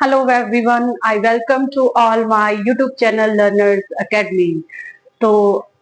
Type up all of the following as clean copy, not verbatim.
Hello everyone, I welcome to all my YouTube channel Learners Academy। तो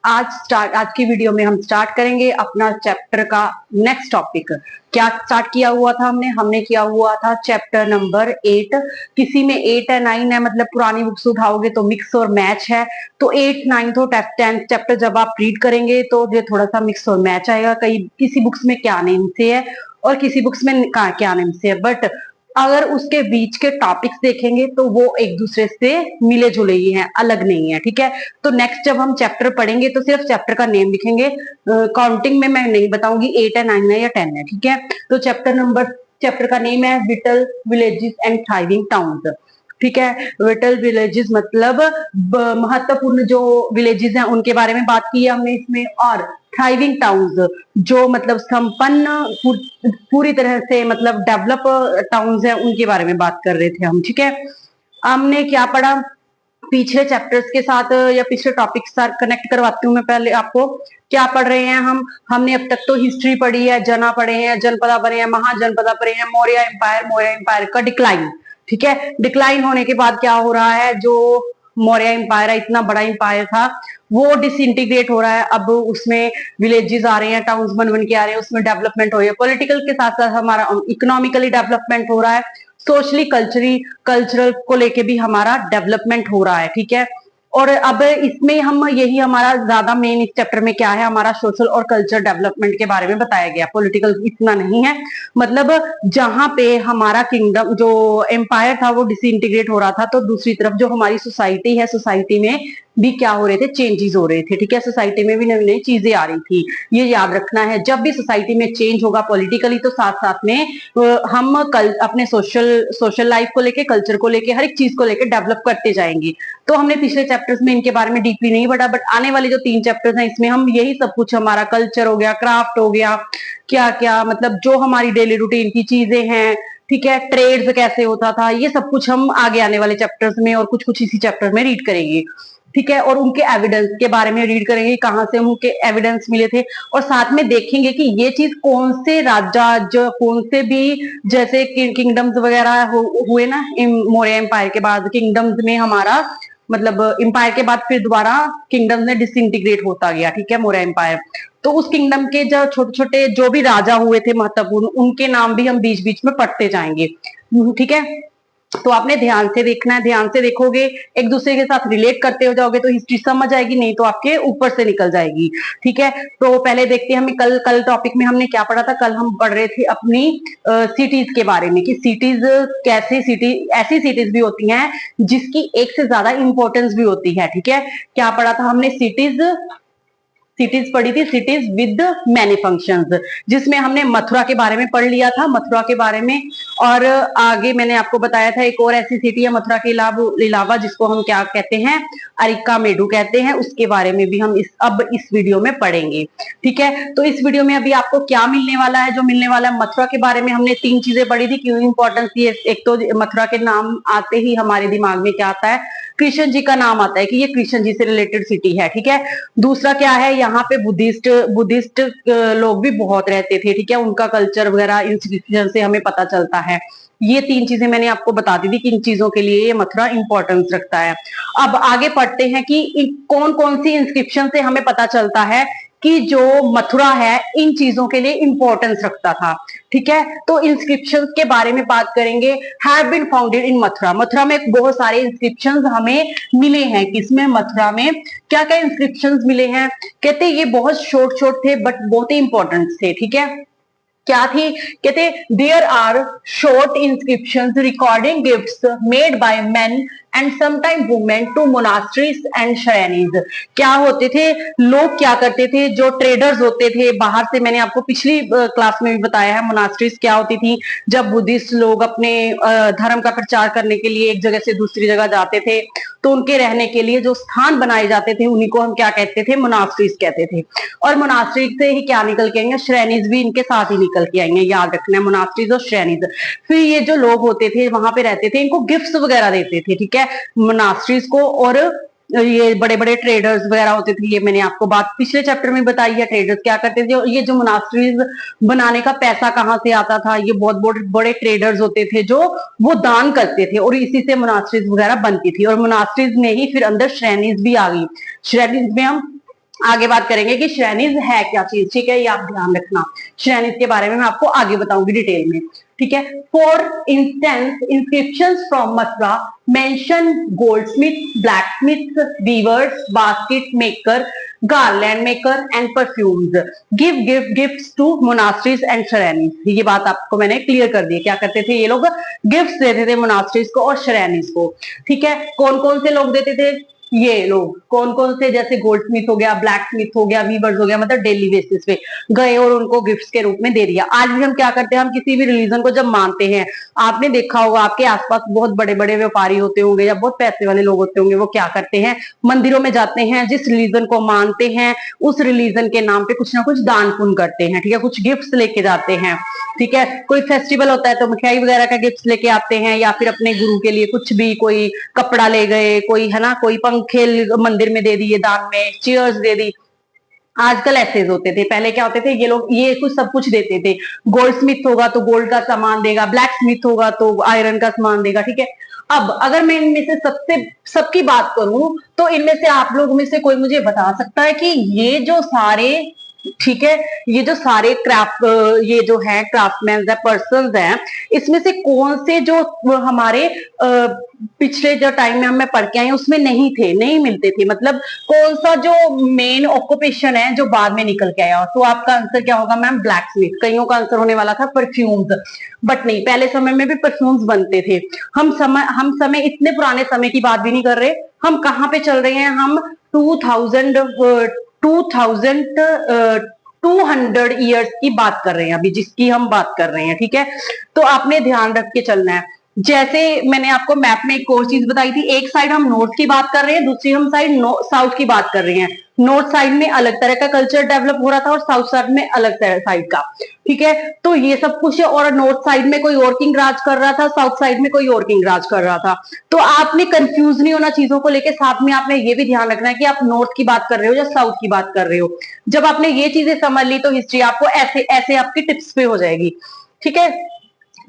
आज की video में हम स्टार्ट करेंगे अपना चैप्टर का नेक्स्ट टॉपिक। क्या स्टार्ट किया हुआ था हमने किया हुआ था चैप्टर नंबर 8। किसी में 8 है 9 है, मतलब पुरानी बुक्स उठाओगे तो मिक्स और मैच है। तो 8 9 और 10 चैप्टर जब आप रीड करेंगे तो ये थोड़ा सा मिक्स और मैच आएगा। कई किसी बुक्स में क्या नेम से है और किसी बुक्स में क्या नेम से है, बट अगर उसके बीच के टॉपिक्स देखेंगे तो वो एक दूसरे से मिले जुले ही हैं, अलग नहीं है। ठीक है, तो नेक्स्ट जब हम चैप्टर पढ़ेंगे तो सिर्फ चैप्टर का नेम लिखेंगे। काउंटिंग में मैं नहीं बताऊंगी 8 है 9 है या 10 है। ठीक है, तो चैप्टर का नेम है whittle villages and thriving towns. ठीक है, विटल विलेजेस मतलब महत्वपूर्ण जो विलेजेस हैं उनके बारे में बात की है हमने इसमें, और थ्राइविंग टाउन्स जो मतलब संपन्न पूरी तरह से मतलब डेवलप टाउन्स हैं उनके बारे में बात कर रहे थे हम। ठीक है, हमने क्या पढ़ा पिछले चैप्टर्स के साथ या पिछले टॉपिक के साथ कनेक्ट करवाती हूँ मैं पहले आपको। क्या पढ़ रहे हैं हमने अब तक तो हिस्ट्री पढ़ी है, जना पढ़े हैं, जनपदा पढ़े हैं, महाजनपदा पढ़े हैं, मौर्य एम्पायर का डिक्लाइन। ठीक है, डिक्लाइन होने के बाद क्या हो रहा है, जो मौर्य एम्पायर है इतना बड़ा एम्पायर था वो डिसइंटीग्रेट हो रहा है। अब उसमें विलेजेस आ रहे हैं, टाउन्स बन बन के आ रहे हैं, उसमें डेवलपमेंट हो रही है। पॉलिटिकल के साथ साथ हमारा इकोनॉमिकली डेवलपमेंट हो रहा है, सोशली कल्चरल को लेके भी हमारा डेवलपमेंट हो रहा है। ठीक है, और अब इसमें हम यही हमारा ज्यादा मेन इस चैप्टर में क्या है, हमारा सोशल और कल्चर डेवलपमेंट के बारे में बताया गया। पॉलिटिकल इतना नहीं है, मतलब जहां पे हमारा किंगडम जो एम्पायर था वो डिसइंटीग्रेट हो रहा था तो दूसरी तरफ जो हमारी सोसाइटी है, सोसाइटी में भी क्या हो रहे थे, चेंजेस हो रहे थे। ठीक है, सोसाइटी में भी नई नई चीजें आ रही थी। ये याद रखना है, जब भी सोसाइटी में चेंज होगा पॉलिटिकली तो साथ साथ में हम अपने सोशल लाइफ को लेके, कल्चर को लेके, हर एक चीज को लेके डेवलप करते जाएंगे। तो हमने पिछले चैप्टर्स में इनके बारे में डीपली नहीं पढ़ा, बट आने वाले जो 3 चैप्टर्स हैं इसमें हम यही सब कुछ, हमारा कल्चर हो गया, क्राफ्ट हो गया, क्या क्या मतलब जो हमारी डेली रूटीन की चीजें हैं, ठीक है, ट्रेड्स कैसे होता था, ये सब कुछ हम आगे आने वाले चैप्टर्स में और कुछ कुछ इसी चैप्टर में रीड करेंगे। ठीक है, और उनके एविडेंस के बारे में रीड करेंगे, कहां से उनके एविडेंस मिले थे, और साथ में देखेंगे कि ये चीज कौन से राजा जो कौन से भी जैसे किंगडम्स वगैरह हुए ना मौर्य एम्पायर के बाद, किंगडम्स में हमारा मतलब एम्पायर के बाद फिर दोबारा किंगडम में डिसइंटीग्रेट होता गया। ठीक है, मौर्य एम्पायर, तो उस किंगडम के जो छोटे छोटे जो भी राजा हुए थे महत्वपूर्ण, उनके नाम भी हम बीच बीच में पढ़ते जाएंगे। ठीक है, तो आपने ध्यान से देखना है, ध्यान से देखोगे, एक दूसरे के साथ रिलेट करते हो जाओगे तो हिस्ट्री समझ आएगी, नहीं तो आपके ऊपर से निकल जाएगी। ठीक है, तो पहले देखते हैं हमें कल टॉपिक में हमने क्या पढ़ा था। कल हम पढ़ रहे थे अपनी सिटीज के बारे में कि सिटीज कैसे, सिटी ऐसी सिटीज भी होती हैं जिसकी एक से ज्यादा इंपॉर्टेंस भी होती है। ठीक है, क्या पढ़ा था हमने, सिटीज पढ़ी थी, सिटीज विद मैनी फंक्शंस, जिसमें हमने मथुरा के बारे में पढ़ लिया था, मथुरा के बारे में। और आगे मैंने आपको बताया था एक और ऐसी सिटी है मथुरा के अलावा जिसको हम क्या कहते हैं, अरिका मेडू कहते हैं, उसके बारे में भी हम अब इस वीडियो में पढ़ेंगे। ठीक है, तो इस वीडियो में अभी आपको क्या मिलने वाला है, जो मिलने वाला है मथुरा के बारे में हमने 3 चीजें पढ़ी थी, क्यों इंपॉर्टेंस थी। एक तो मथुरा के नाम आते ही हमारे दिमाग में क्या आता है, कृष्ण जी का नाम आता है कि ये कृष्ण जी से रिलेटेड सिटी है। ठीक है, दूसरा क्या है, यहाँ पे बुद्धिस्ट लोग भी बहुत रहते थे। ठीक है, उनका कल्चर वगैरह इंस्क्रिप्शन से हमें पता चलता है। ये 3 चीजें मैंने आपको बता दी थी कि इन चीजों के लिए ये मथुरा इंपॉर्टेंस रखता है। अब आगे पढ़ते हैं कि कौन कौन सी इंस्क्रिप्शन से हमें पता चलता है कि जो मथुरा है इन चीजों के लिए इंपॉर्टेंस रखता था। ठीक है, तो इंस्क्रिप्शन के बारे में बात करेंगे। Have been founded in Mathura, Mathura में बहुत सारे इंस्क्रिप्शन हमें मिले हैं। किसमें, मथुरा में क्या क्या इंस्क्रिप्शन मिले हैं, कहते ये बहुत शॉर्ट शॉर्ट थे बट बहुत ही इंपॉर्टेंट थे। ठीक है, क्या थी, कहते there are short inscription recording gifts made by men and sometime women to monasteries and shrenis. क्या होते थे, लोग क्या करते थे, जो ट्रेडर्स होते थे बाहर से, मैंने आपको पिछली क्लास में भी बताया है मोनास्ट्रीज क्या होती थी। जब बुद्धिस्ट लोग अपने धर्म का प्रचार करने के लिए एक जगह से दूसरी जगह जाते थे तो उनके रहने के लिए जो स्थान बनाए जाते थे उन्हीं को हम क्या कहते थे, मोनास्ट्रीज कहते थे। और मोनास्ट्रीज से ही क्या निकल के आएंगे, श्रेनीज भी इनके साथ ही निकल के आएंगे, याद रखना है, मोनास्ट्रीज और श्रेनीज। फिर ये जो लोग होते थे वहां पे रहते थे, इनको गिफ्ट्स वगैरह देते थे। ठीक है, मोनास्ट्रीज को और ये बड़े बड़े ट्रेडर्स वगैरह होते थे, ये मैंने आपको बात पिछले चैप्टर में बताई है। ट्रेडर्स क्या करते थे, ये जो मोनास्ट्रीज बनाने का पैसा कहाँ से आता था, ये बहुत बड़े बड़े ट्रेडर्स होते थे जो वो दान करते थे और इसी से मोनास्ट्रीज वगैरह बनती थी। और मोनास्ट्रीज में ही फिर अंदर श्रेणीज भी आ गई। श्रेणीज में हम आगे बात करेंगे कि श्रेणीज है क्या चीज, ठीक है, ये आप ध्यान रखना। श्रेणीज के बारे में मैं आपको आगे बताऊंगी डिटेल में, ठीक है। For instance inscriptions from Mathura mention goldsmith, blacksmith, weavers, basket maker, garland maker and perfumes give gifts to monasteries and shrenis. ये बात आपको मैंने क्लियर कर दी। क्या करते थे ये लोग, गिफ्ट्स देते थे मोनास्ट्रीज को और श्रेणीज को, ठीक है। कौन कौन से लोग देते थे, ये लोग कौन कौन से, जैसे गोल्ड स्मिथ हो गया, ब्लैक स्मिथ हो गया, वीवर्स हो गया, मतलब डेली बेसिस पे गए और उनको गिफ्ट्स के रूप में दे दिया। आज भी हम क्या करते हैं, हम किसी भी रिलीजन को जब मानते हैं, आपने देखा होगा आपके आसपास बहुत बड़े बड़े व्यापारी होते होंगे या बहुत पैसे वाले लोग होते होंगे, वो क्या करते हैं, मंदिरों में जाते हैं, जिस रिलीजन को मानते हैं उस रिलीजन के नाम पे कुछ ना कुछ दान पुण्य करते हैं, ठीक है, कुछ गिफ्ट्स लेके जाते हैं, ठीक है। कोई फेस्टिवल होता है तो मिठाई वगैरह का गिफ्ट लेके आते हैं, या फिर अपने गुरु के लिए कुछ भी, कोई कपड़ा ले गए, कोई है ना, कोई पंखे मंदिर में दे दिए दान में, चेयर्स दे दी। आजकल ऐसे होते थे, पहले क्या होते थे, ये लोग ये कुछ सब कुछ देते थे। गोल्ड स्मिथ होगा तो गोल्ड का सामान देगा, ब्लैक स्मिथ होगा तो आयरन का सामान देगा, ठीक है। अब अगर मैं इनमें से सबकी बात करूं तो इनमें से आप लोग में से कोई मुझे बता सकता है कि ये जो सारे, ठीक है, ये जो सारे क्राफ्ट, ये जो है क्राफ्टमैन है, पर्सन है, इसमें से कौन से जो हमारे पिछले जो टाइम में हम पढ़ के आए उसमें नहीं थे, नहीं मिलते थे, मतलब कौन सा जो मेन ऑक्यूपेशन है जो बाद में निकल के आया। तो आपका आंसर क्या होगा मैम, ब्लैक स्मिथ। कईयों का आंसर होने वाला था परफ्यूम्स, बट नहीं, पहले समय में भी परफ्यूम्स बनते थे। हम समय इतने पुराने समय की बात भी नहीं कर रहे, हम कहाँ पे चल रहे हैं, हम 200 ईयर्स की बात कर रहे हैं अभी, जिसकी हम बात कर रहे हैं, ठीक है। तो आपने ध्यान रख के चलना है। जैसे मैंने आपको मैप में एक और चीज बताई थी, एक साइड हम नॉर्थ की बात कर रहे हैं, दूसरी हम साइड साउथ की बात कर रहे हैं। नॉर्थ साइड में अलग तरह का कल्चर डेवलप हो रहा था और साउथ साइड में अलग साइड का, ठीक है। तो ये सब कुछ है, और नॉर्थ साइड में कोई और किंग राज कर रहा था, साउथ साइड में कोई और किंग राज कर रहा था। तो आपने कंफ्यूज नहीं होना चीजों को लेके, साथ में आपने ये भी ध्यान रखना है कि आप नॉर्थ की बात कर रहे हो या साउथ की बात कर रहे हो। जब आपने ये चीजें समझ ली तो हिस्ट्री आपको ऐसे ऐसे आपकी टिप्स पे हो जाएगी, ठीक है।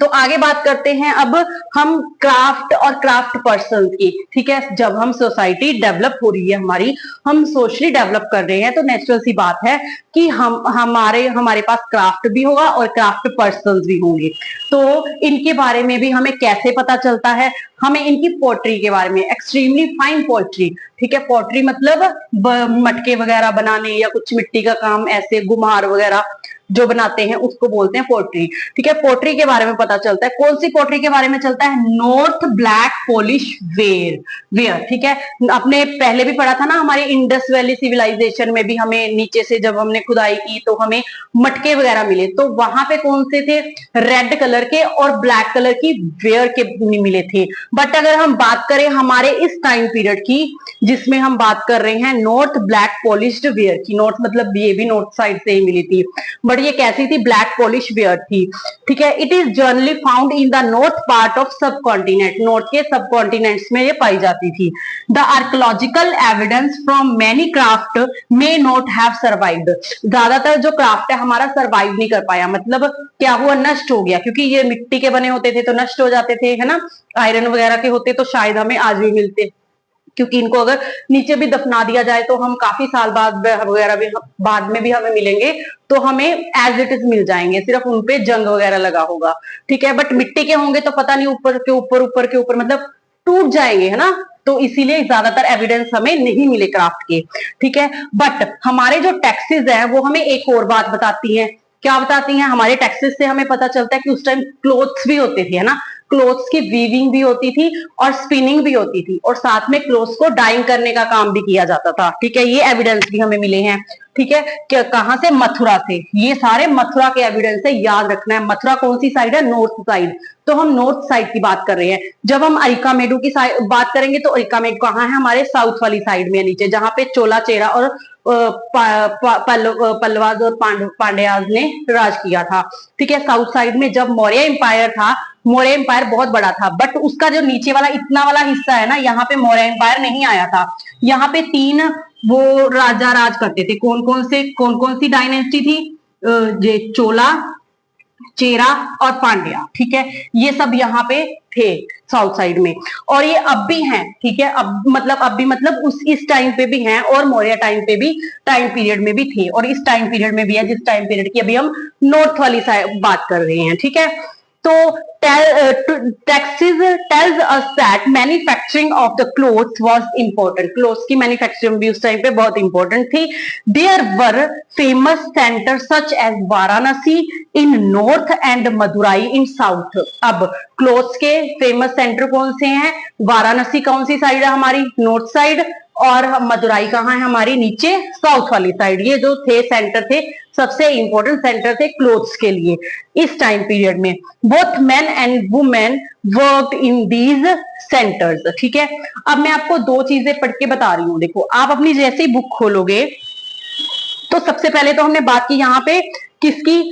तो आगे बात करते हैं अब हम क्राफ्ट और क्राफ्ट पर्सन की, ठीक है। जब हम सोसाइटी डेवलप हो रही है हमारी, हम सोशली डेवलप कर रहे हैं, तो नेचुरल सी बात है कि हमारे पास क्राफ्ट भी होगा और क्राफ्ट पर्सन भी होंगे। तो इनके बारे में भी हमें कैसे पता चलता है, हमें इनकी पोट्री के बारे में, एक्सट्रीमली फाइन पोट्री, ठीक है। पोट्री मतलब मटके वगैरह बनाने या कुछ मिट्टी का काम, ऐसे गुम्हार वगैरह जो बनाते हैं उसको बोलते हैं पोट्री, ठीक है। पोट्री के बारे में पता चलता है, कौन सी पोट्री के बारे में चलता है, नॉर्थ ब्लैक पॉलिश वेयर, ठीक है। आपने पहले भी पढ़ा था ना, हमारे इंडस वैली सिविलाइजेशन में भी हमें नीचे से जब हमने खुदाई की तो हमें मटके वगैरह मिले, तो वहां पे कौन से थे, रेड कलर के और ब्लैक कलर की वेयर के मिले थे। बट अगर हम बात करें हमारे इस टाइम पीरियड की, जिसमें हम बात कर रहे हैं नॉर्थ ब्लैक पॉलिश्ड वेयर की, नॉर्थ मतलब ये भी नॉर्थ साइड से ही मिली थी, बट ये कैसी थी, ब्लैक पॉलिश वेयर थी, ठीक है। It is generally found in the north part of सब कॉन्टिनेंट, नॉर्थ के सब कॉन्टिनेंट्स में ये पाई जाती थी। The archaeological evidence from many craft may not have survived, ज्यादातर जो क्राफ्ट है हमारा सर्वाइव नहीं कर पाया, मतलब क्या हुआ, नष्ट हो गया, क्योंकि ये मिट्टी के बने होते थे तो नष्ट हो जाते थे, है ना। आयरन वगैरह के होते तो शायद हमें आज भी मिलते, क्योंकि इनको अगर नीचे भी दफना दिया जाए तो हम काफी साल बाद वगैरह भी बाद में भी हमें मिलेंगे तो हमें एज इट इज मिल जाएंगे, सिर्फ उनपे जंग वगैरह लगा होगा, ठीक है। बट मिट्टी के होंगे तो पता नहीं, ऊपर के ऊपर ऊपर के ऊपर मतलब टूट जाएंगे, है ना। तो इसीलिए ज्यादातर एविडेंस हमें नहीं मिले क्राफ्ट के, ठीक है। बट हमारे जो टेक्सेस है वो हमें एक और बात बताती है, क्या बताती हैं, हमारे टेक्सेस से हमें पता चलता है कि उस टाइम क्लोथ्स भी होते थे, है ना। क्लोथ्स की वीविंग भी होती थी और स्पिनिंग भी होती थी, और साथ में क्लोथ्स को डाइंग करने का काम भी किया जाता था, ठीक है। ये एविडेंस भी हमें मिले हैं, ठीक है। कहां से, मथुरा से, ये सारे मथुरा के एविडेंस है, याद रखना है। मथुरा कौन सी साइड है, नॉर्थ साइड, तो हम नॉर्थ साइड की बात कर रहे हैं। जब हम अरिकामेडू की बात करेंगे तो अरिकामेडू कहाँ है, हमारे साउथ वाली साइड में नीचे, जहां पे चोला चेरा और पल्लवाज और पांड्याज ने राज किया था। ठीक है, साउथ साइड में जब मौर्य एम्पायर था, मौर्य एम्पायर बहुत बड़ा था, बट उसका जो नीचे वाला इतना वाला हिस्सा है ना, यहाँ पे मौर्य एम्पायर नहीं आया था। यहाँ पे 3 वो राजा राज करते थे। कौन कौन सी डायनेस्टी थी? ये चोला, चेरा और पांड्या। ठीक है, ये सब यहाँ पे थे साउथ साइड में, और ये अब भी हैं। ठीक है, अब भी मतलब उस इस टाइम पे भी हैं, और मौर्य टाइम पे भी, टाइम पीरियड में भी थे, और इस टाइम पीरियड में भी है जिस टाइम पीरियड की अभी हम नॉर्थ वाली साइड बात कर रहे हैं। ठीक है, तो Taxes tells us that manufacturing of the clothes was important. Clothes की manufacturing भी उस टाइम पे बहुत important थी. There were famous centers such as Varanasi in north and Madurai in south. अब clothes के famous center कौन से हैं? वाराणसी कौन सी साइड है हमारी? नॉर्थ साइड, और मदुराई कहाँ है हमारी? नीचे साउथ वाली साइड। ये जो थे सेंटर थे, सबसे इंपॉर्टेंट सेंटर थे क्लोथ्स के लिए इस टाइम पीरियड में। Both men and women worked in these centres. ठीक है, अब मैं आपको 2 चीजें पढ़ के बता रही हूँ। देखो, आप अपनी जैसे ही बुक खोलोगे तो सबसे पहले तो हमने बात की यहाँ पे किसकी?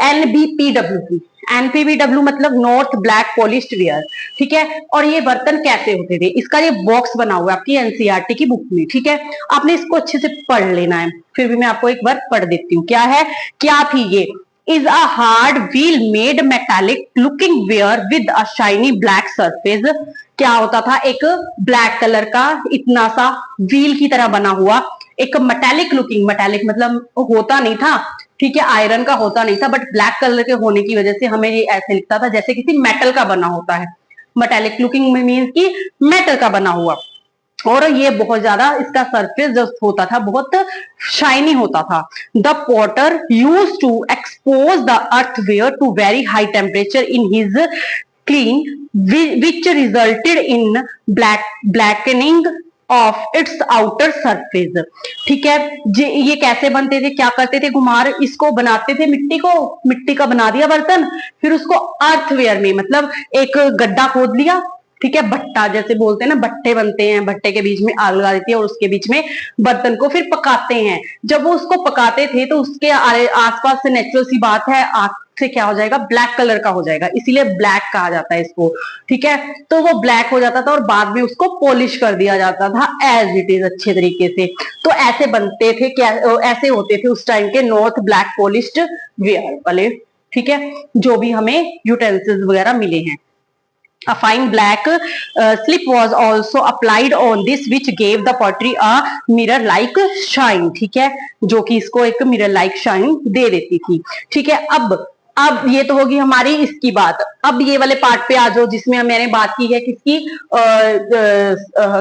NBPW की। NPBW मतलब नॉर्थ ब्लैक पॉलिश्ड वेयर। ठीक है, और ये बर्तन कैसे होते थे, इसका ये बॉक्स बना हुआ है आपकी एनसीईआरटी की बुक में। ठीक है, आपने इसको अच्छे से पढ़ लेना है, फिर भी मैं आपको एक बार पढ़ देती हूँ। क्या है, क्या थी ये? is a hard wheel made metallic looking ware with a shiny black surface। क्या होता था? एक ब्लैक कलर का इतना सा व्हील की तरह बना हुआ एक मेटालिक लुकिंग, मेटालिक मतलब होता नहीं था, ठीक है, आयरन का होता नहीं था, बट ब्लैक कलर के होने की वजह से हमें ये ऐसे लिखता था जैसे किसी मेटल का बना होता है। मेटालिक लुकिंग मीन्स की मेटल का बना हुआ, और ये बहुत ज्यादा इसका सरफेस जो होता था बहुत शाइनी होता था। The potter used to expose the earthenware to very high temperature in his kiln which resulted in blackening of its outer surface. ठीक है, ये कैसे बनते थे, क्या करते थे? कुम्हार इसको बनाते थे, मिट्टी का बना दिया बर्तन, फिर उसको अर्थवेयर में मतलब एक गड्ढा खोद लिया, ठीक है, भट्टा जैसे बोलते हैं ना, भट्टे बनते हैं, भट्टे के बीच में आग लगा देती है और उसके बीच में बर्तन को फिर पकाते हैं। जब वो उसको पकाते थे तो उसके आसपास से नेचुरल सी बात है, आग से क्या हो जाएगा? ब्लैक कलर का हो जाएगा, इसीलिए ब्लैक कहा जाता है इसको। ठीक है, तो वो ब्लैक हो जाता था और बाद में उसको पॉलिश कर दिया जाता था एज इट इज अच्छे तरीके से। तो ऐसे बनते थे, क्या ऐसे होते थे उस टाइम के नॉर्थ ब्लैक पॉलिश्ड वेयर वाले। ठीक है, जो भी हमें यूटेंसिल्स वगैरह मिले हैं। A fine black slip was also applied on this, which gave the pottery a mirror-like shine। ठीक है, जो कि इसको एक mirror-like shine दे देती थी। ठीक है, अब ये तो होगी हमारी इसकी बात। अब ये वाले पार्ट पे आ जाओ जिसमें मैंने बात की है किसकी?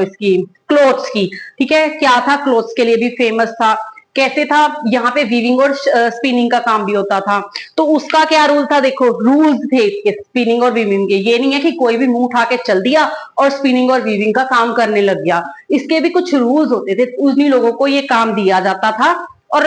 इसकी क्लोथ्स की। ठीक है, क्या था? क्लोथ्स के लिए भी फेमस था। कैसे था? यहाँ पे वीविंग और स्पिनिंग का काम भी होता था। तो उसका क्या रूल था? देखो, रूल्स थे इसके स्पिनिंग और वीविंग के। ये नहीं है कि कोई भी मुंह उठा के चल दिया और स्पिनिंग और वीविंग का काम करने लग गया। इसके भी कुछ रूल्स होते थे, उन्हीं लोगों को ये काम दिया जाता था और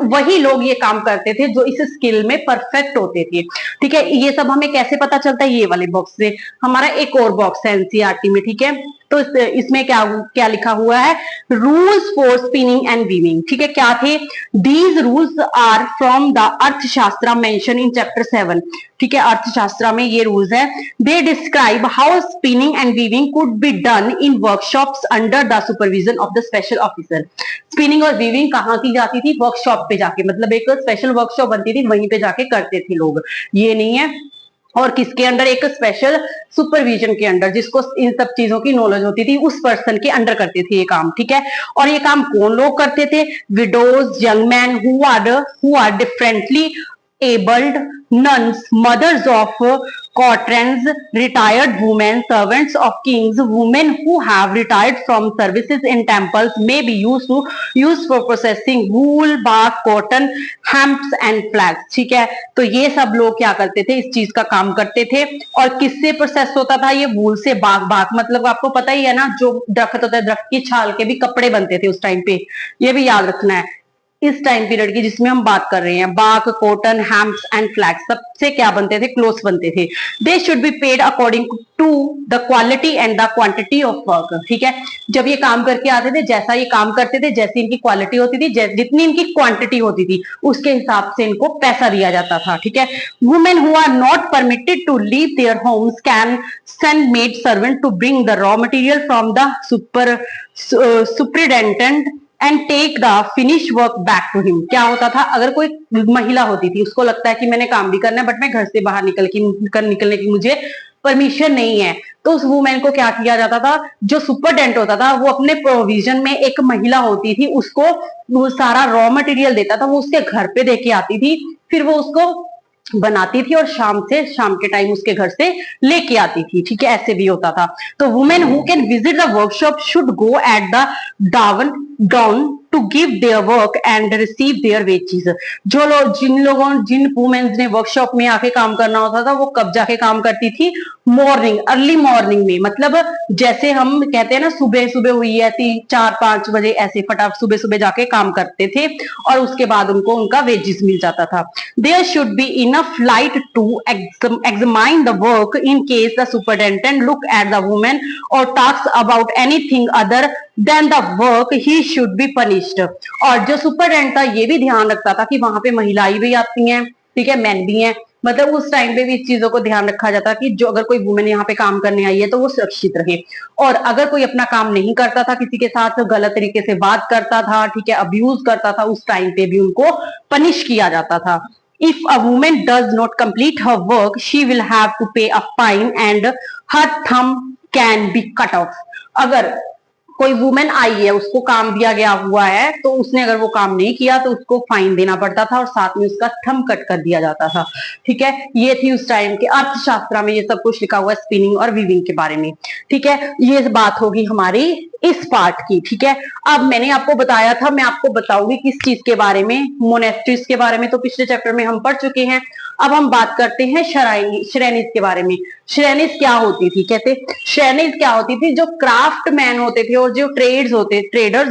वही लोग ये काम करते थे जो इस स्किल में परफेक्ट होते थे। ठीक है, ये सब हमें कैसे पता चलता है? ये वाले बॉक्स से। हमारा एक और बॉक्स है एनसीईआरटी में। ठीक है, तो इसमें क्या लिखा हुआ है? Rules for spinning and weaving. ठीक है, क्या थे? These rules are from the Arthashastra mention in chapter 7। ठीक है, अर्थशास्त्र में ये रूल्स है। They describe how spinning and weaving could be done in workshops under the supervision of the special officer. Spinning और वीविंग कहाँ की जाती थी? वर्कशॉप पे जाके, मतलब एक स्पेशल वर्कशॉप बनती थी, वहीं पे जाके करते थे लोग। ये नहीं है, और किसके अंडर? एक स्पेशल सुपरविजन के अंडर, जिसको इन सब चीजों की नॉलेज होती थी, उस पर्सन के अंडर करते थे ये काम। ठीक है, और ये काम कौन लोग करते थे? Widows, young man who are differently abled, nuns, mothers of quatrains, retired women, servants of kings, women who have retired from services in temples may be used for processing wool, bark, cotton, hemps and flax। ठीक है, तो ये सब लोग क्या करते थे? इस चीज का काम करते थे। और किससे प्रोसेस होता था ये? वूल से। बाक मतलब आपको पता ही है ना, जो दरख्त होता है, दरख्त की छाल के भी कपड़े बनते थे उस टाइम पे, ये भी याद रखना है। इस टाइम पीरियड की जिसमें हम बात कर रहे हैं, बाक, कॉटन, हैम्स एंड फ्लैक्स सबसे क्या बनते थे, क्लोथ्स बनते थे। They should be paid according to the quality and the quantity of work. ठीक है, जब ये काम करके आते थे, जैसा ये काम करते थे, जैसी इनकी क्वालिटी होती थी, जितनी इनकी क्वांटिटी होती थी, उसके हिसाब से इनको पैसा दिया जाता था। ठीक है, women who are not permitted to leave their homes can send maid servant to bring the raw material from the superintendent and take the finish work back to him. क्या होता था, अगर कोई महिला होती थी, उसको लगता है कि मैंने काम भी करना है बट मैं घर से बाहर निकलने की मुझे परमिशन नहीं है, तो उस वुमेन को क्या किया जाता था, जो सुपरटेंडेंट होता था वो अपने प्रोविजन में एक महिला होती थी, उसको वो सारा रॉ मटेरियल देता था, वो उसके घर पे देके आती थी, फिर वो उसको बनाती थी और शाम के टाइम उसके घर से लेके आती थी। ठीक है, ऐसे भी होता था। तो women who can visit the workshop should go at the down to give their work and receive their wages. जिन वुमेन्स ने वर्कशॉप में आके काम करना होता था, वो कब जाके काम करती थी, मॉर्निंग, अर्ली मॉर्निंग में। मतलब जैसे हम कहते हैं ना, सुबह सुबह हुई है 3-4-5 बजे, ऐसे फटाफट सुबह सुबह जाके काम करते थे और उसके बाद उनको उनका वेजेस मिल जाता था। There should be enough light to examine the work in case the superintendent look at the women और talks about anything other than the work he should be punished. और जो सुपरिटेंडेंट था, ये भी ध्यान रखता था कि वहां पे महिलाएं भी आती हैं, ठीक है, मैन भी हैं। मतलब उस टाइम पे भी इस चीजों को ध्यान रखा जाता कि जो अगर कोई वुमेन यहाँ पे काम करने आई है तो वो सुरक्षित रहे। और अगर कोई अपना काम नहीं करता था, किसी के साथ गलत तरीके से बात करता था, ठीक है, अब्यूज करता था, उस टाइम पे भी उनको पनिश किया जाता था। If a woman does not complete her work, she will have to pay a fine and her thumb can be cut off. अगर कोई वुमेन आई है, उसको काम दिया गया हुआ है, तो उसने अगर वो काम नहीं किया तो उसको फाइन देना पड़ता था और साथ में उसका थंब कट कर दिया जाता था। ठीक है, ये थी उस टाइम के अर्थशास्त्र में, ये सब कुछ लिखा हुआ है स्पिनिंग और वीविंग के बारे में। ठीक है, ये बात होगी हमारी इस पार्ट की। ठीक है, अब मैंने आपको बताया था, मैं आपको बताऊंगी किस चीज के बारे में, मोनेस्ट्रीज के बारे में तो पिछले चैप्टर में हम पढ़ चुके हैं। अब हम बात करते हैं श्रेणीज के बारे में। श्रेणीज क्या होती थी, कहते श्रेणीज क्या होती थी, जो क्राफ्ट मैन होते थे और जो ट्रेडर्स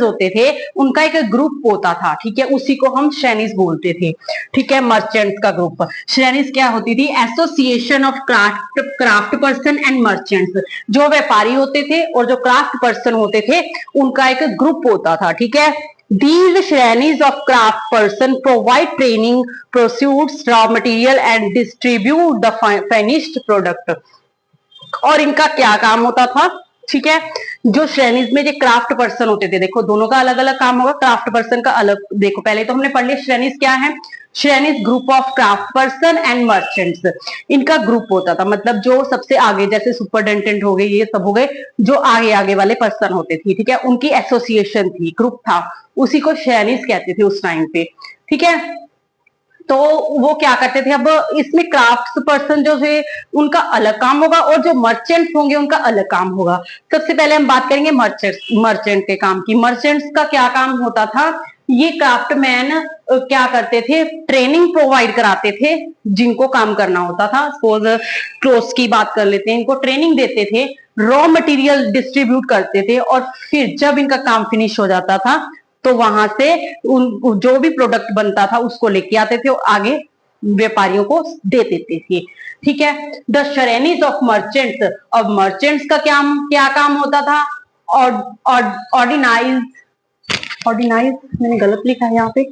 होते थे, उनका एक ग्रुप होता था। ठीक है, उसी को हम श्रेणीज बोलते थे। ठीक है, मर्चेंट्स का ग्रुप। श्रेणीज क्या होती थी, association of craft person and merchants. जो व्यापारी होते थे और जो क्राफ्ट पर्सन होते थे, उनका एक ग्रुप होता था। ठीक है, these श्रेणीज of craft person provide training, pursuits raw material and distribute the finished product। और इनका क्या काम होता था, ठीक है, जो श्रेणीज में जो क्राफ्ट पर्सन होते थे, देखो दोनों का अलग अलग काम होगा, क्राफ्ट पर्सन का अलग। देखो पहले तो हमने पढ़ लिया श्रेणीज क्या है, shrenis group of craft person and merchants. इनका ग्रुप होता था, मतलब जो सबसे आगे, जैसे सुपरिटेंडेंट हो गए, ये सब हो गए, जो आगे आगे वाले पर्सन होते थे, ठीक है, उनकी एसोसिएशन थी, ग्रुप था, उसी को श्रेणीज कहते थे उस टाइम पे। ठीक है, तो वो क्या करते थे, अब इसमें क्राफ्ट पर्सन जो थे उनका अलग काम होगा और जो मर्चेंट्स होंगे उनका अलग काम होगा। सबसे पहले हम बात करेंगे मर्चेंट के काम की। मर्चेंट्स का क्या काम होता था, ये क्राफ्टमैन क्या करते थे, ट्रेनिंग प्रोवाइड कराते थे जिनको काम करना होता था। सपोज क्लोथ्स की बात कर लेते हैं, इनको ट्रेनिंग देते थे, रॉ मटेरियल डिस्ट्रीब्यूट करते थे और फिर जब इनका काम फिनिश हो जाता था तो वहां से जो भी प्रोडक्ट बनता था उसको लेके आते थे और आगे व्यापारियों को दे देते थे। ठीक है, द श्रेणीज ऑफ मर्चेंट्स। अब मर्चेंट्स का क्या काम होता था, ऑर्डिनाइज मैंने गलत लिखा है यहाँ पे,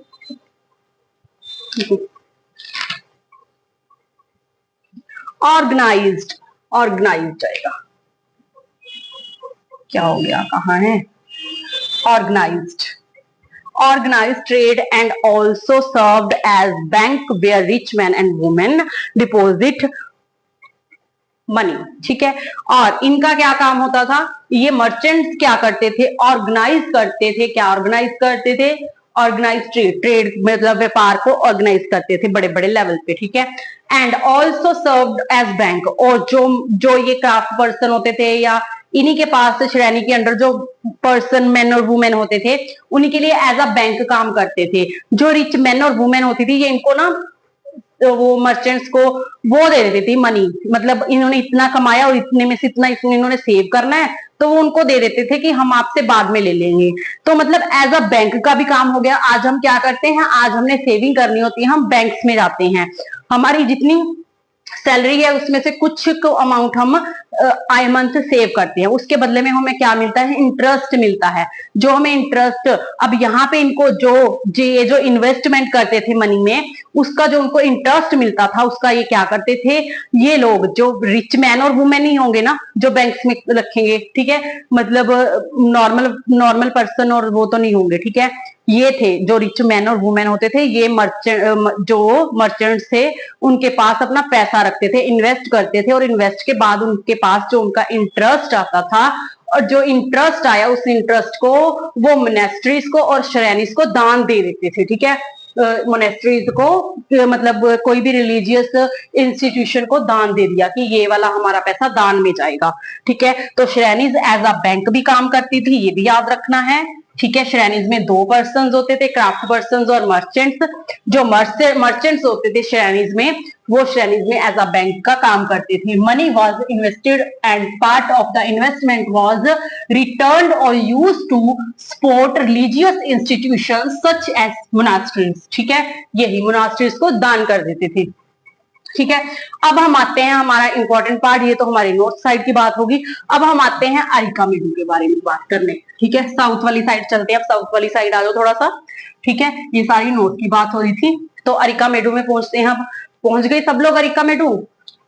ऑर्गेनाइज्ड आएगा, क्या हो गया, कहाँ है, organized trade and also served as bank where rich men and women deposit money. ठीक है, और इनका क्या काम होता था, ये मर्चेंट्स क्या करते थे, ऑर्गेनाइज करते थे, क्या ऑर्गेनाइज करते थे, ऑर्गेनाइज ट्रेड मतलब व्यापार को ऑर्गेनाइज करते थे बड़े बड़े लेवल पे। ठीक है, and also served as bank. और जो ये क्राफ्ट पर्सन होते थे या इन्हीं के पास श्रेणी के अंडर जो पर्सन मैन और वुमेन होते थे, उन्हीं के लिए एज अ बैंक काम करते थे। जो रिच मैन और वुमेन होती थी, ये इनको ना वो मर्चेंट्स को वो दे देती थी मनी, मतलब इन्होंने इतना कमाया और इतने में से इतना इसमें इन्होंने सेव करना है, तो वो उनको दे देते थे कि हम आपसे बाद में ले लेंगे। तो मतलब एज अ बैंक का भी काम हो गया। आज हम क्या करते हैं, आज हमने सेविंग करनी होती है, हम बैंक्स में जाते हैं, हमारी जितनी सैलरी है उसमें से कुछ को अमाउंट हम आए मंथ सेव करते हैं, उसके बदले में हमें क्या मिलता है, इंटरेस्ट मिलता है। जो हमें इंटरेस्ट, अब यहाँ पे इनको जो इन्वेस्टमेंट करते थे मनी में, उसका जो उनको इंटरेस्ट मिलता था उसका ये क्या करते थे, ये लोग जो रिच मैन और वुमेन ही होंगे ना जो बैंक्स में रखेंगे, ठीक है, मतलब नॉर्मल नॉर्मल पर्सन और वो तो नहीं होंगे, ठीक है, ये थे जो रिच मैन और वुमेन होते थे, ये जो मर्चेंट्स थे उनके पास अपना पैसा रखते थे, इन्वेस्ट करते थे, और इन्वेस्ट के बाद उनके पास जो उनका इंटरेस्ट आता था, और जो इंटरेस्ट आया उस इंटरेस्ट को वो मोनेस्ट्रीज को और श्रेणीज को दान दे देते थे, ठीक है, मोनेस्ट्रीज को मतलब कोई भी रिलीजियस इंस्टीट्यूशन को दान दे दिया कि ये वाला हमारा पैसा दान में जाएगा, ठीक है। तो श्रेणीज एज अ बैंक भी काम करती थी, ये भी याद रखना है, ठीक है। श्रेणीज में दो पर्सन होते थे, क्राफ्ट पर्सन और मर्चेंट्स। जो मर्चेंट्स होते थे श्रेणीज में, वो श्रेणीज में एज अ बैंक का काम करते थे। Money was invested and part of the investment was return और used to support religious institution such as monasteries, ठीक है, यही मोनास्ट्रीज को दान कर देते थे, ठीक है। अब हम आते हैं हमारा इंपॉर्टेंट पार्ट, ये तो हमारी नॉर्थ साइड की बात होगी। अब हम आते हैं अरिकामेडू के बारे में बात करने, ठीक है, साउथ वाली साइड चलते हैं। अब साउथ वाली साइड आ जाओ थोड़ा सा, ठीक है, ये सारी नॉर्थ की बात हो रही थी, तो अरिकामेडू में पहुंचते हैं। अब पहुंच गए सब लोग अरिकामेडू,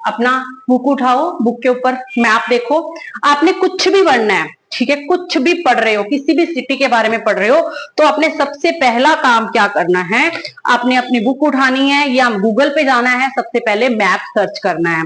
अपना बुक उठाओ, बुक के ऊपर मैप देखो, आपने कुछ भी पढ़ना है, ठीक है, कुछ भी पढ़ रहे हो, किसी भी सिटी के बारे में पढ़ रहे हो, तो आपने सबसे पहला काम क्या करना है, आपने अपनी बुक उठानी है या गूगल पे जाना है, सबसे पहले मैप सर्च करना है,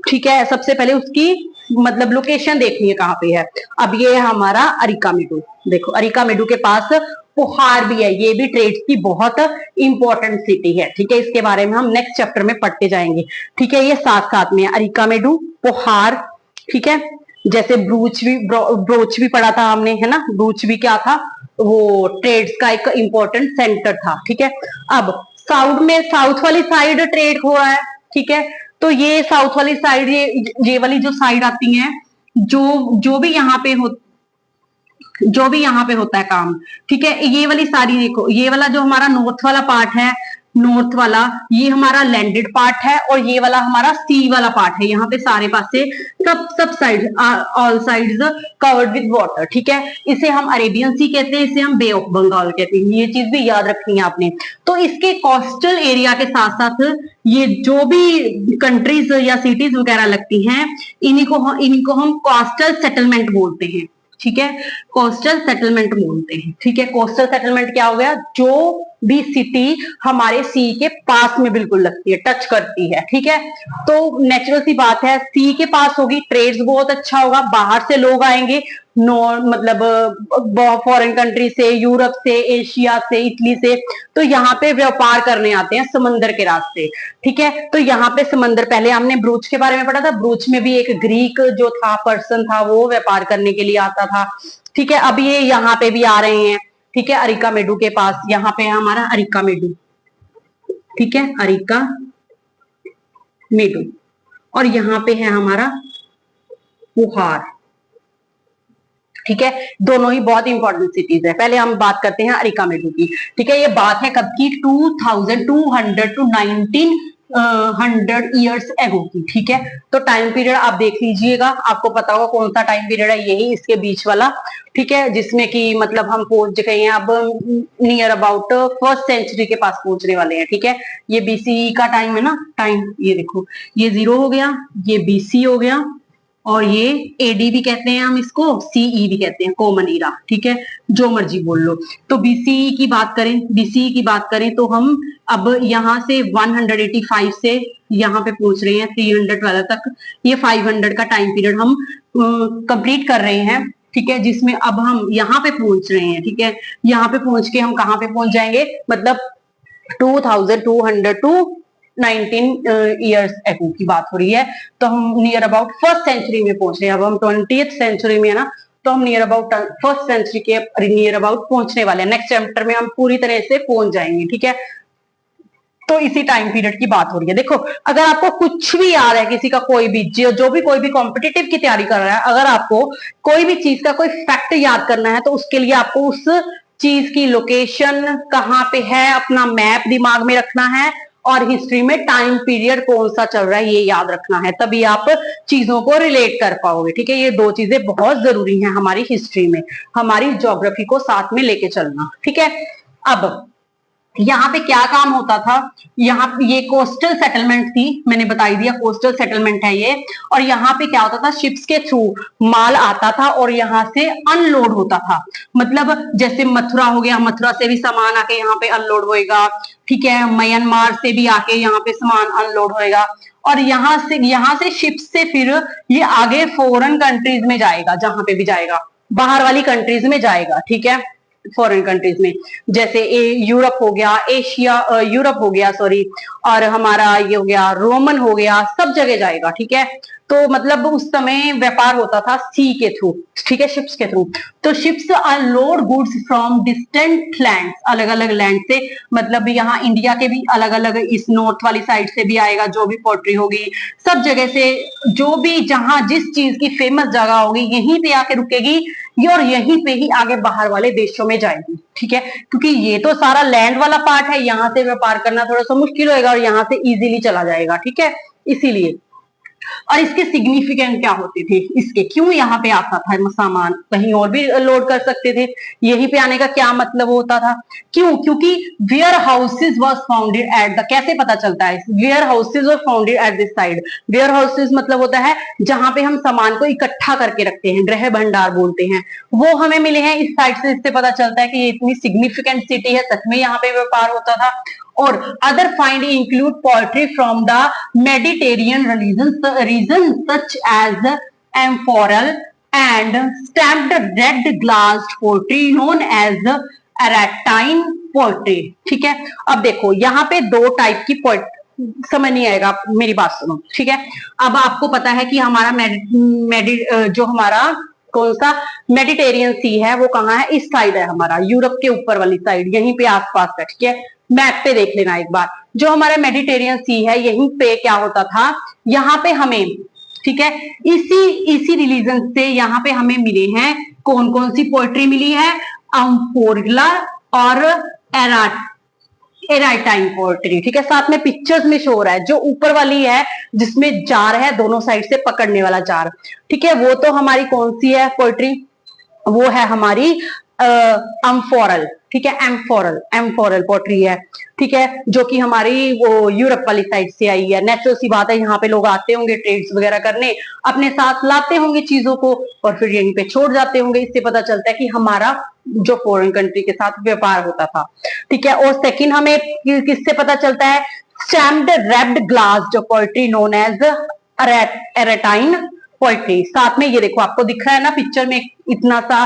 ठीक है, सबसे पहले उसकी मतलब लोकेशन देखनी है कहाँ पे है। अब ये है हमारा अरिकामेडू, देखो अरिकामेडू के पास पुहार भी है, ये भी ट्रेड्स की बहुत इंपॉर्टेंट सिटी है, ठीक है, इसके बारे में हम नेक्स्ट चैप्टर में पढ़ते जाएंगे, ठीक है, ये साथ साथ में है अरिकामेडू, पुहार, ठीक है। जैसे ब्रोच भी पढ़ा था हमने, है ना, ब्रोच भी क्या था, वो ट्रेड्स का एक इंपॉर्टेंट सेंटर था, ठीक है। अब साउथ वाली साइड ट्रेड हो रहा है, ठीक है, तो ये साउथ वाली साइड, ये वाली जो साइड आती है, जो भी यहाँ पे जो भी यहाँ पे होता है काम, ठीक है, ये वाली सारी देखो, ये वाला जो हमारा नॉर्थ वाला पार्ट है, नॉर्थ वाला ये हमारा लैंडेड पार्ट है, और ये वाला हमारा सी वाला पार्ट है, यहाँ पे सारे पासे सब side all sides covered with water, ठीक है, इसे हम अरेबियन सी कहते हैं, इसे हम बे ऑफ बंगाल कहते हैं, ये चीज भी याद रखनी है आपने। तो इसके कोस्टल एरिया के साथ साथ ये जो भी कंट्रीज या सिटीज वगैरह लगती हैं, इन्हीं को हम कोस्टल सेटलमेंट बोलते हैं, ठीक है, कोस्टल सेटलमेंट बोलते हैं, ठीक है। कोस्टल सेटलमेंट क्या हो गया, जो भी सिटी हमारे सी के पास में बिल्कुल लगती है, टच करती है, ठीक है। तो नेचुरल सी बात है, सी के पास होगी, ट्रेड्स बहुत अच्छा होगा, बाहर से लोग आएंगे, मतलब फॉरेन कंट्री से, यूरोप से, एशिया से, इटली से, तो यहाँ पे व्यापार करने आते हैं समंदर के रास्ते, ठीक है। तो यहाँ पे समंदर, पहले हमने ब्रूच के बारे में पढ़ा था, ब्रूच में भी एक ग्रीक जो था पर्सन था, वो व्यापार करने के लिए आता था, ठीक है। अब ये यहाँ पे भी आ रहे हैं, ठीक है, अरिकामेडू के पास, यहाँ पे है हमारा अरिकामेडू, ठीक है, अरिकामेडू, और यहाँ पे है हमारा पुहार, ठीक है, दोनों ही बहुत इंपॉर्टेंट सिटीज है। पहले हम बात करते हैं अरिकामेडू की, ठीक है, ये बात है कब की, 2200 टू 1900 ईयर्स एगो की, ठीक है। तो टाइम पीरियड आप देख लीजिएगा, आपको पता होगा कौन सा टाइम पीरियड है, यही इसके बीच वाला, ठीक है, जिसमें कि मतलब हम पहुंच गए हैं अब नियर अबाउट फर्स्ट सेंचुरी के पास पहुंचने वाले हैं, ठीक है। ये बीसीई का टाइम है ना, टाइम ये देखो, ये 0 हो गया, ये बीसी हो गया, और ये एडी भी कहते हैं हम इसको, सीई भी कहते हैं, कॉमन ईरा, ठीक है, जो मर्जी बोल लो। तो बीसीई की बात करें, बीसीई की बात करें तो हम अब यहाँ से 185 से यहाँ पे पहुंच रहे हैं 312 तक, ये 500 का टाइम पीरियड हम कंप्लीट कर रहे हैं, ठीक है, जिसमें अब हम यहाँ पे पहुंच रहे हैं, ठीक है। यहाँ पे पहुंच के हम कहाँ पे पहुंच जाएंगे, मतलब 2200 टू 19 ईयर्स एगो की बात हो रही है, तो हम नियर अबाउट फर्स्ट सेंचुरी में पहुंच रहे हैं। अब हम 20th सेंचुरी में है ना, तो हम नियर अबाउट फर्स्ट सेंचुरी के नियर अबाउट पहुंचने वाले हैं। नेक्स्ट चैप्टर में हम पूरी तरह से पहुंच जाएंगे, ठीक है। तो इसी टाइम पीरियड की बात हो रही है। देखो, अगर आपको कुछ भी याद है, किसी का कोई भी जो भी कोई भी कॉम्पिटिटिव की तैयारी कर रहा है, अगर आपको कोई भी चीज का कोई फैक्ट याद करना है तो उसके लिए आपको उस चीज की लोकेशन कहाँ पे है, अपना मैप दिमाग में रखना है, और हिस्ट्री में टाइम पीरियड कौन सा चल रहा है ये याद रखना है, तभी आप चीजों को रिलेट कर पाओगे। ठीक है, ये दो चीजें बहुत जरूरी हैं हमारी हिस्ट्री में, हमारी ज्योग्राफी को साथ में लेके चलना। ठीक है, अब यहाँ पे क्या काम होता था, यहाँ ये कोस्टल सेटलमेंट थी, मैंने बता दिया कोस्टल सेटलमेंट है ये। और यहाँ पे क्या होता था, शिप्स के थ्रू माल आता था और यहाँ से अनलोड होता था। मतलब जैसे मथुरा हो गया, मथुरा से भी सामान आके यहाँ पे अनलोड होएगा। ठीक है, म्यांमार से भी आके यहाँ पे सामान अनलोड होएगा, और यहाँ से शिप से फिर ये आगे फॉरेन कंट्रीज में जाएगा, जहां पे भी जाएगा बाहर वाली कंट्रीज में जाएगा। ठीक है, फॉरेन कंट्रीज में, जैसे यूरोप हो गया, एशिया यूरोप हो गया सॉरी, और हमारा ये हो गया रोमन हो गया, सब जगह जाएगा। ठीक है, तो मतलब उस समय व्यापार होता था सी के थ्रू। ठीक है, शिप्स के थ्रू। तो ships unload goods from distant lands, अलग अलग लैंड से, मतलब यहाँ इंडिया के भी अलग अलग, इस नॉर्थ वाली साइड से भी आएगा, जो भी पोर्ट्री होगी, सब जगह से, जो भी जहां जिस चीज की फेमस जगह होगी यहीं पे आके रुकेगी ये, और यहीं पे ही आगे बाहर वाले देशों में जाएगी। ठीक है, क्योंकि ये तो सारा लैंड वाला पार्ट है, यहाँ से व्यापार करना थोड़ा सा मुश्किल होएगा और यहाँ से इजीली चला जाएगा। ठीक है, इसीलिए। और इसके सिग्निफिकेंट क्या होते थे, इसके क्यों यहाँ पे आता था सामान, कहीं और भी लोड कर सकते थे, यहीं पे आने का क्या मतलब होता था, क्यों, क्योंकि warehouses was founded at the, कैसे पता चलता है, warehouses was founded at this side. Warehouses मतलब होता है जहां पे हम सामान को इकट्ठा करके रखते हैं, गृह भंडार बोलते हैं, वो हमें मिले हैं इस साइड से। इससे पता चलता है कि ये इतनी सिग्निफिकेंट सिटी है, सच में यहाँ पे व्यापार होता था। और other find include pottery from the Mediterranean region such as amphorae and stamped red glazed pottery known as Arretine pottery. ठीक है, अब देखो यहाँ पे दो टाइप की पोएट्री, समझ नहीं आएगा, मेरी बात सुनो। ठीक है, अब आपको पता है कि हमारा जो हमारा कौन सा मेडिटेरियन सी है वो कहाँ है, इस साइड है, हमारा यूरोप के ऊपर वाली साइड, यहीं पे आसपास है। ठीक है, मैप पे देख लेना एक बार, जो हमारा मेडिटेरियन सी है यहीं पे क्या होता था, यहाँ पे हमें, ठीक है, इसी रिलीजन से यहाँ पे हमें मिले हैं कौन कौन सी पोएट्री मिली है, अम्फोरला और एराटाइन पोएट्री। ठीक है, साथ में पिक्चर्स में शो हो रहा है, जो ऊपर वाली है जिसमें जार है दोनों साइड से पकड़ने वाला जार। ठीक है, वो तो हमारी कौन सी है पोएट्री, वो है हमारी अम्फोरल। ठीक है, एम्फोरल पोएट्री है। ठीक है, जो कि हमारी वो यूरोप वाली साइड से आई है। नेचुरल सी बात है, यहाँ पे लोग आते होंगे ट्रेड्स वगैरह करने, अपने साथ लाते होंगे चीजों को और फिर यहीं पे छोड़ जाते होंगे। इससे पता चलता है कि हमारा जो फॉरेन कंट्री के साथ व्यापार होता था। ठीक है, और सेकंड हमें किससे पता चलता है, स्टैम्प्ड रेड ग्लास जो poetry known as Arretine poetry. साथ में ये देखो, आपको दिख रहा है ना पिक्चर में इतना सा,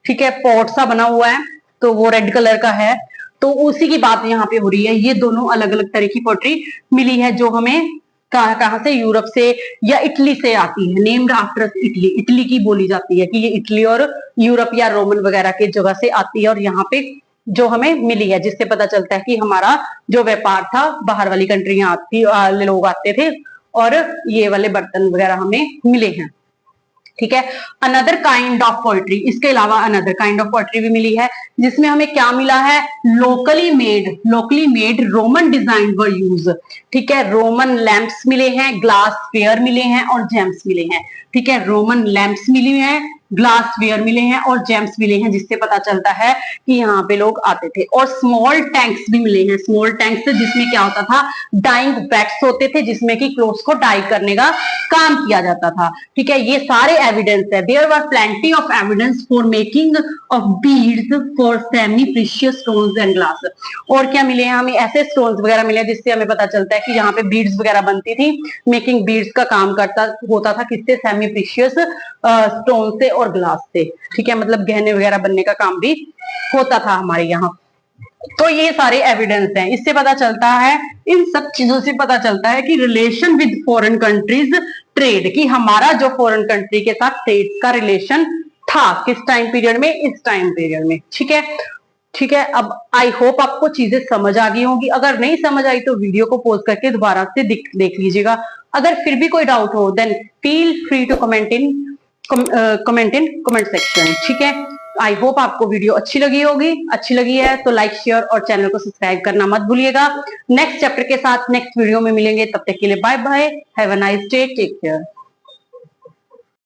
ठीक है, पॉट सा बना हुआ है, तो वो रेड कलर का है, तो उसी की बात यहाँ पे हो रही है। ये दोनों अलग अलग तरह की पोएट्री मिली है, जो हमें कहां से, यूरोप से या इटली से आती है, नेम्ड आफ्टर इटली, इटली की बोली जाती है कि ये इटली और यूरोप या रोमन वगैरह की जगह से आती है, और यहाँ पे जो हमें मिली है, जिससे पता चलता है कि हमारा जो व्यापार था, बाहर वाली कंट्रियां आती, लोग आते थे और ये वाले बर्तन वगैरह हमें मिले हैं। ठीक है, अनदर काइंड ऑफ पोएट्री, इसके अलावा अनदर काइंड ऑफ पोएट्री भी मिली है, जिसमें हमें क्या मिला है, locally made Roman design were use. ठीक है, रोमन लैंप्स मिले हैं, ग्लास वेयर मिले हैं और जेम्स मिले हैं। ठीक है, रोमन लैंप्स मिले हैं, ग्लास वेयर मिले हैं और जेम्स मिले हैं, जिससे पता चलता है कि यहाँ पे लोग आते थे। और स्मॉल टैंक्स भी मिले हैं, स्मॉल टैंक्स जिसमें क्या होता था, डाइंग वैक्स होते थे, जिसमें कि क्लोथ्स को डाई करने का काम किया जाता था। ठीक है, ये सारे एविडेंस है। There were plenty of evidence for making of beads for semi precious stones and glass. और क्या मिले हैं हमें, ऐसे स्टोन्स वगैरह मिले हैं जिससे हमें पता चलता है कि यहाँ पे बीड्स वगैरह बनती थी, मेकिंग बीड्स का काम होता था किससे, सेमी प्रीशियस स्टोन से और ग्लास से। ठीक है, मतलब गहने वगैरह बनने का काम भी होता था हमारे यहाँ। तो ये सारे एविडेंस हैं, इससे पता चलता है, इन सब चीजों से पता चलता है कि relation with foreign countries trade, कि हमारा जो फॉरेन कंट्री के साथ ट्रेड का रिलेशन था किस टाइम पीरियड में, इस टाइम पीरियड में। ठीक है, ठीक है। अब आई होप आपको चीजें समझ आ गई होंगी। अगर नहीं समझ आई तो वीडियो को पॉज करके दोबारा से देख लीजिएगा। अगर फिर भी कोई डाउट हो then feel free to comment in comment section. ठीक है। आई होप आपको वीडियो अच्छी लगी होगी। अच्छी लगी है तो लाइक शेयर और चैनल को सब्सक्राइब करना मत भूलिएगा। नेक्स्ट चैप्टर के साथ नेक्स्ट वीडियो में मिलेंगे। तब तक के लिए bye bye. Have a nice day. Take care.